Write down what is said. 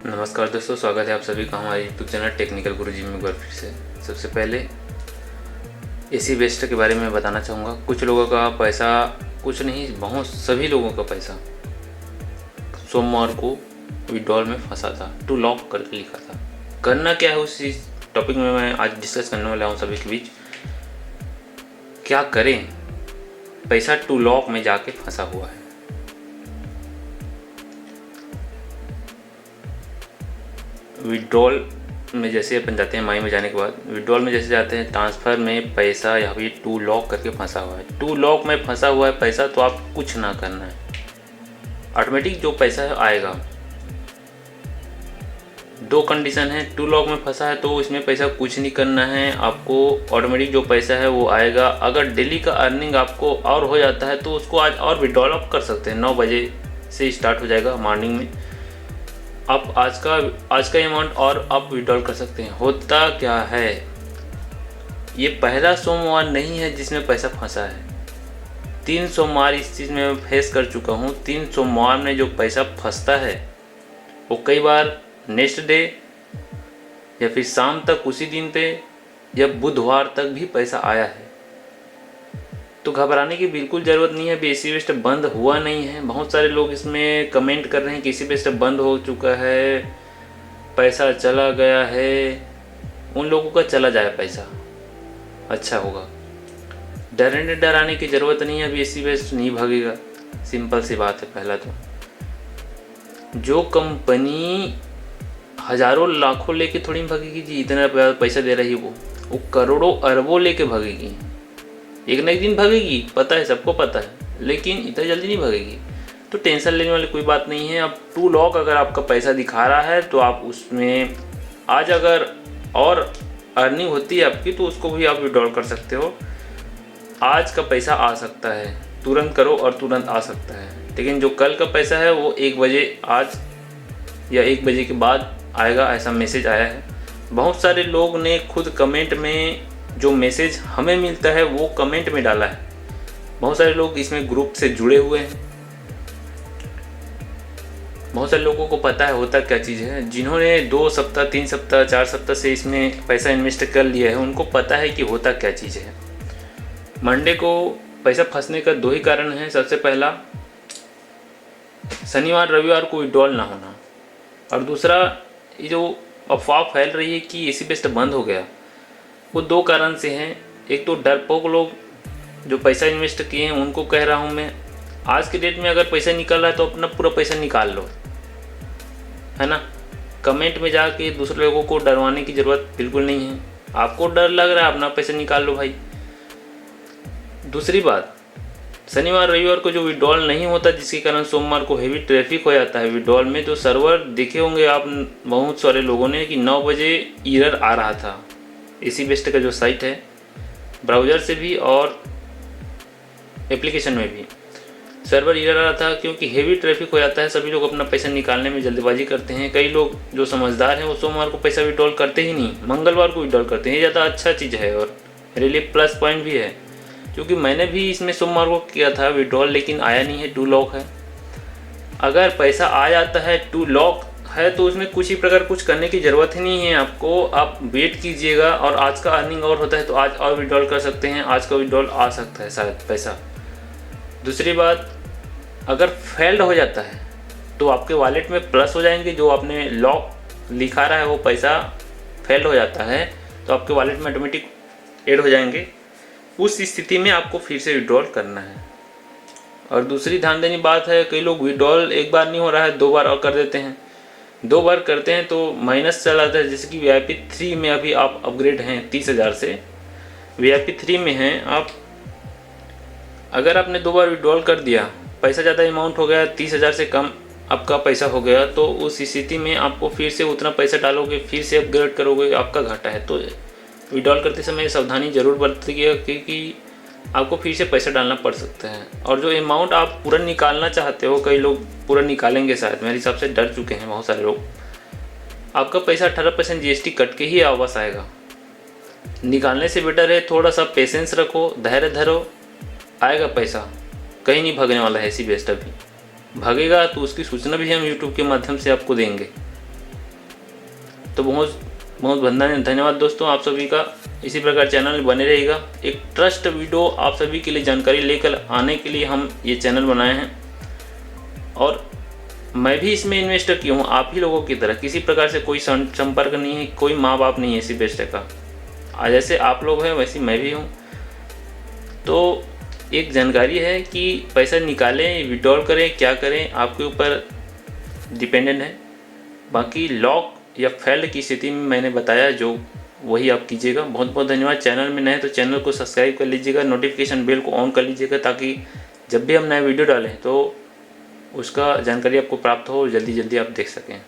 नमस्कार दोस्तों, स्वागत है आप सभी का हमारे यूट्यूब चैनल टेक्निकल गुरुजी में एक बार फिर से। सबसे पहले एसी वेस्ट के बारे में बताना चाहूँगा। कुछ लोगों का पैसा, कुछ नहीं बहुत सभी लोगों का पैसा सोमवार को विड्रॉल में फंसा था। टू लॉक करके लिखा था। करना क्या है उस टॉपिक में मैं आज डिस्कस करने वाला हूँ सभी के बीच। क्या करें, पैसा टू लॉक में जाके फंसा हुआ है। विड्रॉल में जैसे अपन जाते हैं, माई में जाने के बाद विड्रॉल में जैसे जाते हैं, ट्रांसफ़र में पैसा यहाँ पे टू लॉक करके फंसा हुआ है। टू लॉक में फंसा हुआ है पैसा, तो आप कुछ ना करना है, ऑटोमेटिक जो पैसा है आएगा। दो कंडीशन है, टू लॉक में फंसा है तो इसमें पैसा कुछ नहीं करना है आपको, ऑटोमेटिक जो पैसा है वो आएगा। अगर डेली का अर्निंग आपको और हो जाता है तो उसको आज और विड्रॉल आप कर सकते हैं। 9 बजे से स्टार्ट हो जाएगा मॉर्निंग में। आप आज का अमाउंट और आप विड्रॉल कर सकते हैं। होता क्या है, ये पहला सोमवार नहीं है जिसमें पैसा फंसा है। 3 सोमवार इस चीज़ में मैं फेस कर चुका हूँ। 3 सोमवार में जो पैसा फंसता है वो कई बार नेक्स्ट डे या फिर शाम तक उसी दिन पे या बुधवार तक भी पैसा आया है। तो घबराने की बिल्कुल ज़रूरत नहीं है। अभी एसी वेस्ट बंद हुआ नहीं है। बहुत सारे लोग इसमें कमेंट कर रहे हैं कि एसी वेस्ट बंद हो चुका है, पैसा चला गया है। उन लोगों का चला जाए पैसा, अच्छा होगा। डराने की ज़रूरत नहीं है। अभी एसी वेस्ट नहीं भागेगा, सिंपल सी बात है। पहला तो जो कंपनी हज़ारों लाखों लेके थोड़ी भागेगी जी, इतना पैसा दे रही है वो करोड़ों अरबों लेके भागेगी। एक ना एक दिन भागेगी, पता है, सबको पता है, लेकिन इतना जल्दी नहीं भागेगी। तो टेंशन लेने वाली कोई बात नहीं है। अब टू लॉक अगर आपका पैसा दिखा रहा है तो आप उसमें आज अगर और अर्निंग होती है आपकी तो उसको भी आप विड्रॉल कर सकते हो। आज का पैसा आ सकता है, तुरंत करो और तुरंत आ सकता है। लेकिन जो कल का पैसा है वो 1 बजे आज या 1 बजे के बाद आएगा, ऐसा मैसेज आया है। बहुत सारे लोग ने खुद कमेंट में जो मैसेज हमें मिलता है वो कमेंट में डाला है। बहुत सारे लोग इसमें ग्रुप से जुड़े हुए हैं। बहुत सारे लोगों को पता है होता क्या चीज़ है। जिन्होंने 2 सप्ताह 3 सप्ताह 4 सप्ताह से इसमें पैसा इन्वेस्ट कर लिया है उनको पता है कि होता क्या चीज़ है। मंडे को पैसा फंसने का 2 ही कारण है। सबसे पहला, शनिवार रविवार को विड्रॉल ना होना, और दूसरा ये जो अफवाह फैल रही है कि एसी वेस्ट बंद हो गया, वो 2 कारण से हैं। एक तो डरपोक लोग जो पैसा इन्वेस्ट किए हैं उनको कह रहा हूँ मैं, आज के डेट में अगर पैसा निकल रहा है तो अपना पूरा पैसा निकाल लो, है ना। कमेंट में जाके दूसरे लोगों को डरवाने की ज़रूरत बिल्कुल नहीं है। आपको डर लग रहा है, अपना पैसा निकाल लो भाई। दूसरी बात, शनिवार रविवार को जो विड्रॉल नहीं होता जिसके कारण सोमवार को हेवी ट्रैफिक हो जाता है विड्रॉल में, तो सर्वर देखे होंगे आप बहुत सारे लोगों ने कि 9 बजे एरर आ रहा था। एसी वेस्ट का जो साइट है, ब्राउज़र से भी और एप्लीकेशन में भी सर्वर एरर आ रहा था, क्योंकि हेवी ट्रैफिक हो जाता है। सभी लोग अपना पैसा निकालने में जल्दबाजी करते हैं। कई लोग जो समझदार हैं वो सोमवार को पैसा विड्रॉल करते ही नहीं, मंगलवार को विड्रॉल करते हैं। ये ज़्यादा अच्छा चीज़ है और मेरे लिए प्लस पॉइंट भी है, क्योंकि मैंने भी इसमें सोमवार को किया था विड्रॉल, लेकिन आया नहीं है, टू लॉक है। अगर पैसा आ जाता है, टू लॉक है, तो उसमें कुछ ही प्रकार कुछ करने की ज़रूरत ही नहीं है आपको। आप वेट कीजिएगा, और आज का अर्निंग और होता है तो आज और विड्रॉल कर सकते हैं। आज का विड्रॉल आ सकता है शायद पैसा। दूसरी बात, अगर फेल्ड हो जाता है तो आपके वॉलेट में प्लस हो जाएंगे। जो आपने लॉक लिखा रहा है वो पैसा फेल्ड हो जाता है तो आपके वॉलेट में ऑटोमेटिक ऐड हो जाएंगे। उस स्थिति में आपको फिर से विड्रॉल करना है। और दूसरी ध्यान देनी बात है, कई लोग विड्रॉल एक बार नहीं हो रहा है 2 बार और कर देते हैं। 2 बार करते हैं तो माइनस चला जाता है। जैसे कि VIP 3 में अभी आप अपग्रेड हैं 30,000 से, VIP 3 में हैं आप। अगर आपने 2 बार विड्रॉल कर दिया, पैसा ज़्यादा अमाउंट हो गया, 30,000 से कम आपका पैसा हो गया, तो उस स्थिति में आपको फिर से उतना पैसा डालोगे, फिर से अपग्रेड करोगे, आपका घाटा है। तो विड्रॉल करते समय सावधानी ज़रूर बरतिएगा, क्योंकि आपको फिर से पैसा डालना पड़ सकता है। और जो अमाउंट आप पूरा निकालना चाहते हो, कई लोग पूरा निकालेंगे शायद, मेरे हिसाब से डर चुके हैं बहुत सारे लोग। आपका पैसा 18% GST कट के ही वापस आएगा। निकालने से बेटर है थोड़ा सा पेशेंस रखो, धैर्य धरो, आएगा पैसा, कहीं नहीं भागने वाला है एसी वेस्ट। अभी भागेगा तो उसकी सूचना भी हम यूट्यूब के माध्यम से आपको देंगे। तो बहुत बहुत धन्यवाद दोस्तों आप सभी का। इसी प्रकार चैनल में बने रहेगा। एक ट्रस्ट वीडियो आप सभी के लिए जानकारी लेकर आने के लिए हम ये चैनल बनाए हैं, और मैं भी इसमें इन्वेस्टर की हूँ आप ही लोगों की तरह। किसी प्रकार से कोई संपर्क नहीं है, कोई माँ बाप नहीं है एसी बेस्ट का। जैसे आप लोग हैं वैसे मैं भी हूँ। तो एक जानकारी है कि पैसा निकालें, विड्रॉल करें, क्या करें आपके ऊपर डिपेंडेंट है। बाकी लॉक या फेल्ड की स्थिति में मैंने बताया जो, वही आप कीजिएगा। बहुत बहुत धन्यवाद। चैनल में नए तो चैनल को सब्सक्राइब कर लीजिएगा, नोटिफिकेशन बेल को ऑन कर लीजिएगा, ताकि जब भी हम नया वीडियो डालें तो उसका जानकारी आपको प्राप्त हो और जल्दी जल्दी आप देख सकें।